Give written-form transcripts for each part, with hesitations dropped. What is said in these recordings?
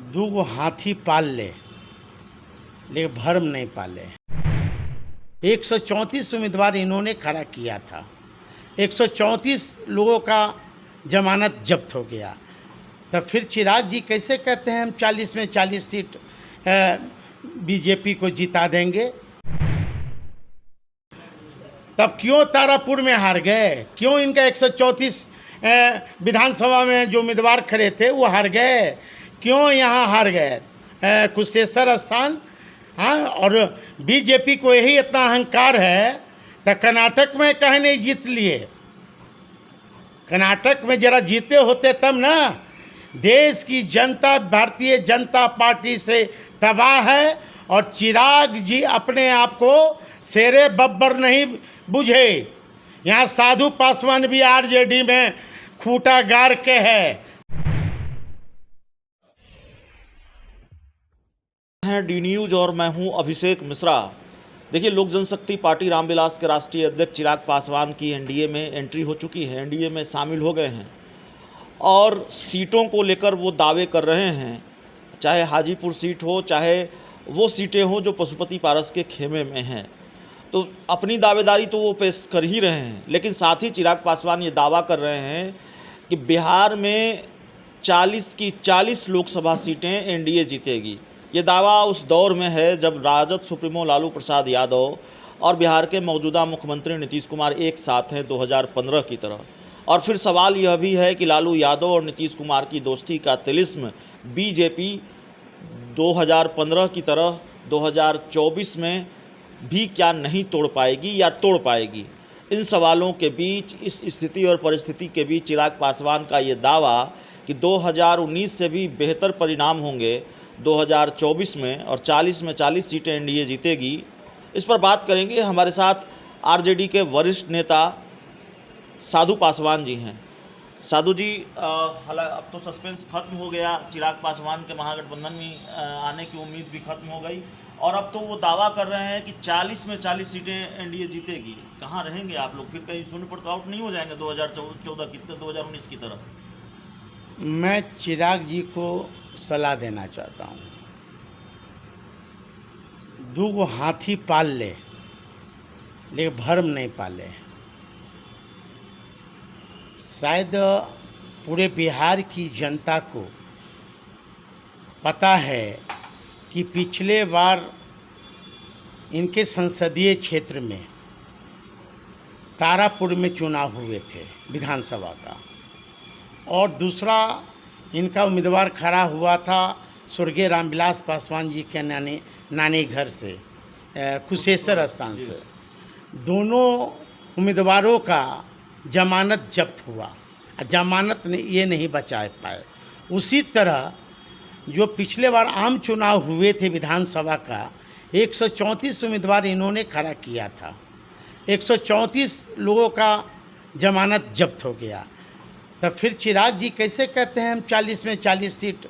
दूगो हाथी पाल ले लेकिन भरम नहीं पाले। 134 उम्मीदवार इन्होंने खड़ा किया था, 134 लोगों का जमानत जब्त हो गया। तब फिर चिराग जी कैसे कहते हैं हम 40 में 40 सीट बीजेपी को जिता देंगे? तब क्यों तारापुर में हार गए? क्यों इनका 134 विधानसभा में जो उम्मीदवार खड़े थे वो हार गए? क्यों यहाँ हार गए? कुशेश्वर स्थान। हाँ, और बीजेपी को यही इतना अहंकार है तो कर्नाटक में कहीं नहीं जीत लिए। कर्नाटक में जरा जीते होते तब ना। देश की जनता भारतीय जनता पार्टी से तबाह है और चिराग जी अपने आप को शेरे बब्बर नहीं बुझे। यहाँ साधु पासवान भी आरजेडी में खूंटा गाड़ के है। डी न्यूज और मैं हूं अभिषेक मिश्रा। देखिए, लोक जनशक्ति पार्टी रामविलास के राष्ट्रीय अध्यक्ष चिराग पासवान की एनडीए में एंट्री हो चुकी है, एनडीए में शामिल हो गए हैं और सीटों को लेकर वो दावे कर रहे हैं, चाहे हाजीपुर सीट हो, चाहे वो सीटें हो जो पशुपति पारस के खेमे में हैं। तो अपनी दावेदारी तो वो पेश कर ही रहे हैं, लेकिन साथ ही चिराग पासवान ये दावा कर रहे हैं कि बिहार में 40 की 40 लोकसभा सीटें एनडीए जीतेगी। ये दावा उस दौर में है जब राजद सुप्रीमो लालू प्रसाद यादव और बिहार के मौजूदा मुख्यमंत्री नीतीश कुमार एक साथ हैं 2015 की तरह। और फिर सवाल यह भी है कि लालू यादव और नीतीश कुमार की दोस्ती का तिलिस्म बीजेपी 2015 की तरह 2024 में भी क्या नहीं तोड़ पाएगी या तोड़ पाएगी? इन सवालों के बीच, इस स्थिति और परिस्थिति के बीच चिराग पासवान का ये दावा कि 2019 से भी बेहतर परिणाम होंगे 2024 में और 40 में 40 सीटें एनडीए जीतेगी, इस पर बात करेंगे। हमारे साथ आरजेडी के वरिष्ठ नेता साधु पासवान जी हैं। साधु जी, हालांकि अब तो सस्पेंस खत्म हो गया, चिराग पासवान के महागठबंधन में आने की उम्मीद भी खत्म हो गई और अब तो वो दावा कर रहे हैं कि 40 में 40 सीटें एनडीए जीतेगी। कहाँ रहेंगे आप लोग? फिर कहीं शून्य पर आउट नहीं हो जाएंगे 2019 की तरह? मैं चिराग जी को सलाह देना चाहता हूँ, दूगो हाथी पाल ले लेकिन भरम नहीं पाले। शायद पूरे बिहार की जनता को पता है कि पिछले बार इनके संसदीय क्षेत्र में तारापुर में चुनाव हुए थे विधानसभा का, और दूसरा इनका उम्मीदवार खड़ा हुआ था स्वर्गीय रामविलास पासवान जी के नानी घर से, कुशेश्वर स्थान से। दोनों उम्मीदवारों का जमानत जब्त हुआ, जमानत ये नहीं बचा पाए। उसी तरह जो पिछले बार आम चुनाव हुए थे विधानसभा का, 134 उम्मीदवार इन्होंने खड़ा किया था, 134 लोगों का जमानत जब्त हो गया। तब फिर चिराग जी कैसे कहते हैं हम 40 में 40 सीट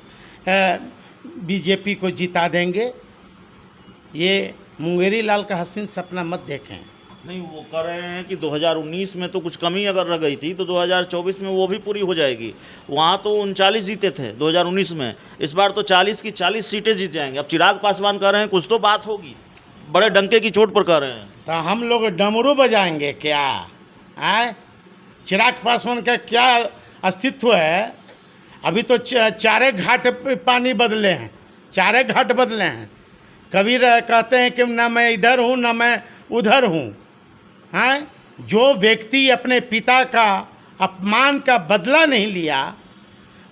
बीजेपी को जिता देंगे? ये मुंगेरी लाल का हसीन सपना मत देखें। नहीं, वो कह रहे हैं कि 2019 में तो कुछ कमी अगर रह गई थी तो 2024 में वो भी पूरी हो जाएगी। वहाँ तो 39 जीते थे 2019 में, इस बार तो 40 की 40 सीटें जीत जाएंगे। अब चिराग पासवान कह रहे हैं कुछ तो बात होगी, बड़े डंके की चोट पर कह रहे हैं। तो हम लोग डमरू बजाएंगे क्या? आए, चिराग पासवान का क्या अस्तित्व है? अभी तो चारे घाट पे पानी बदले हैं, चारे घाट बदले हैं। कबीर कहते हैं कि ना मैं इधर हूँ ना मैं उधर हूँ। हाँ, जो व्यक्ति अपने पिता का अपमान का बदला नहीं लिया,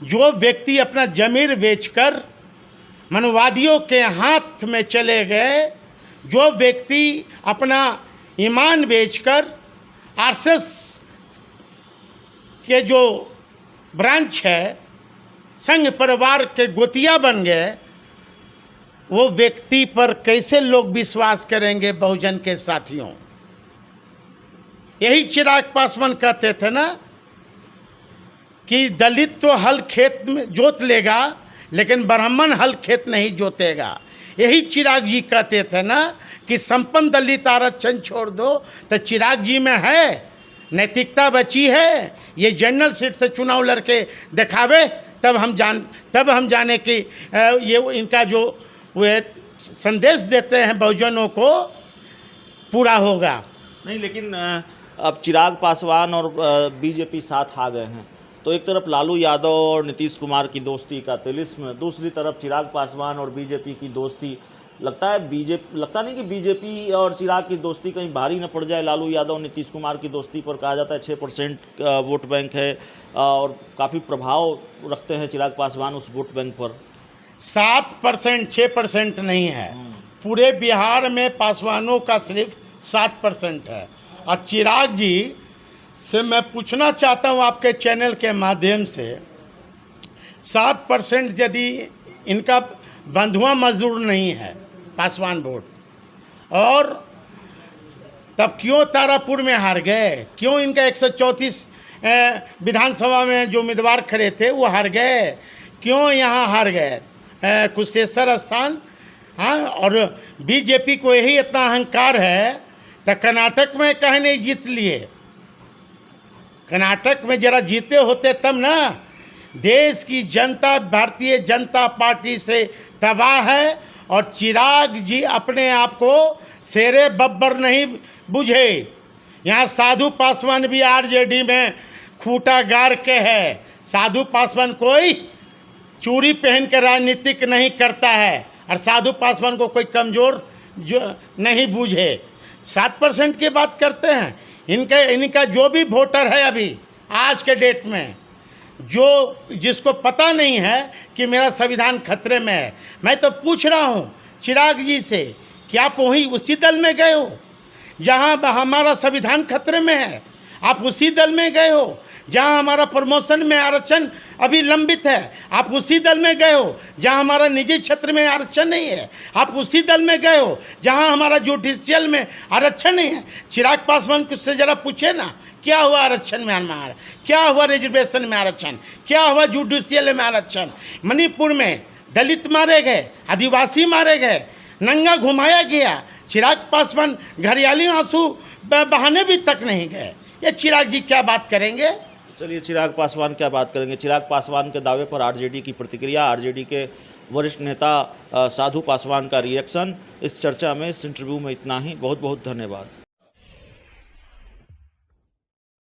जो व्यक्ति अपना ज़मीर बेचकर मनुवादियों के हाथ में चले गए, जो व्यक्ति अपना ईमान बेचकर आरएसएस के जो ब्रांच है संघ परिवार के गोतिया बन गए, वो व्यक्ति पर कैसे लोग विश्वास करेंगे? बहुजन के साथियों, यही चिराग पासवान कहते थे ना कि दलित तो हल खेत में जोत लेगा लेकिन ब्राह्मण हल खेत नहीं जोतेगा। यही चिराग जी कहते थे ना कि संपन्न दलित आरक्षण छोड़ दो। तो चिराग जी में है नैतिकता बची है? ये जनरल सीट से चुनाव लड़के दिखावे तब हम जाने कि ये इनका जो वे संदेश देते हैं बहुजनों को पूरा होगा। नहीं, लेकिन अब चिराग पासवान और बीजेपी साथ आ गए हैं, तो एक तरफ लालू यादव और नीतीश कुमार की दोस्ती का तिलिस्म, दूसरी तरफ चिराग पासवान और बीजेपी की दोस्ती। लगता नहीं कि बीजेपी और चिराग की दोस्ती कहीं भारी न पड़ जाए लालू यादव और नीतीश कुमार की दोस्ती पर। कहा जाता है 6% वोट बैंक है और काफ़ी प्रभाव रखते हैं चिराग पासवान उस वोट बैंक पर। 7%, 6% नहीं है, पूरे बिहार में पासवानों का सिर्फ 7% है। और चिराग जी से मैं पूछना चाहता हूँ आपके चैनल के माध्यम से, 7% यदि इनका बंधुआ मजदूर नहीं है पासवान वोट, और तब क्यों तारापुर में हार गए? क्यों इनका 134 विधानसभा में जो उम्मीदवार खड़े थे वो हार गए? क्यों यहाँ हार गए? कुशेश्वर स्थान। हाँ, और बीजेपी को यही इतना अहंकार है तो कर्नाटक में कहीं नहीं जीत लिए। कर्नाटक में जरा जीते होते तब ना। देश की जनता भारतीय जनता पार्टी से तबाह है, और चिराग जी अपने आप को शेरे बब्बर नहीं बुझे। यहाँ साधु पासवान भी आरजेडी में खूंटा गाड़ के है। साधु पासवान कोई चूड़ी पहन के राजनीतिक नहीं करता है, और साधु पासवान को कोई कमज़ोर जो नहीं बूझे। 7% की बात करते हैं। इनका जो भी वोटर है अभी आज के डेट में, जिसको पता नहीं है कि मेरा संविधान खतरे में है, मैं तो पूछ रहा हूँ चिराग जी से, क्या आप वहीं उसी दल में गए हो जहाँ हमारा संविधान खतरे में है? आप उसी दल में गए हो जहाँ हमारा प्रमोशन में आरक्षण अभी लंबित है? आप उसी दल में गए हो जहाँ हमारा निजी क्षेत्र में आरक्षण नहीं है? आप उसी दल में गए हो जहाँ हमारा जुडिशियल में आरक्षण नहीं है? चिराग पासवान से ज़रा पूछे ना, क्या हुआ आरक्षण में हमारा? क्या हुआ रिजर्वेशन में आरक्षण? क्या हुआ जुडिशियल में आरक्षण? मणिपुर में दलित मारे गए, आदिवासी मारे गए, नंगा घुमाया गया। चिराग पासवान घरियाली आंसू बहाने भी तक नहीं गए। ये चिराग जी क्या बात करेंगे? चलिए, चिराग पासवान क्या बात करेंगे। चिराग पासवान के दावे पर आरजेडी की प्रतिक्रिया, आरजेडी के वरिष्ठ नेता साधु पासवान का रिएक्शन। इस चर्चा में, इस इंटरव्यू में इतना ही। बहुत बहुत धन्यवाद।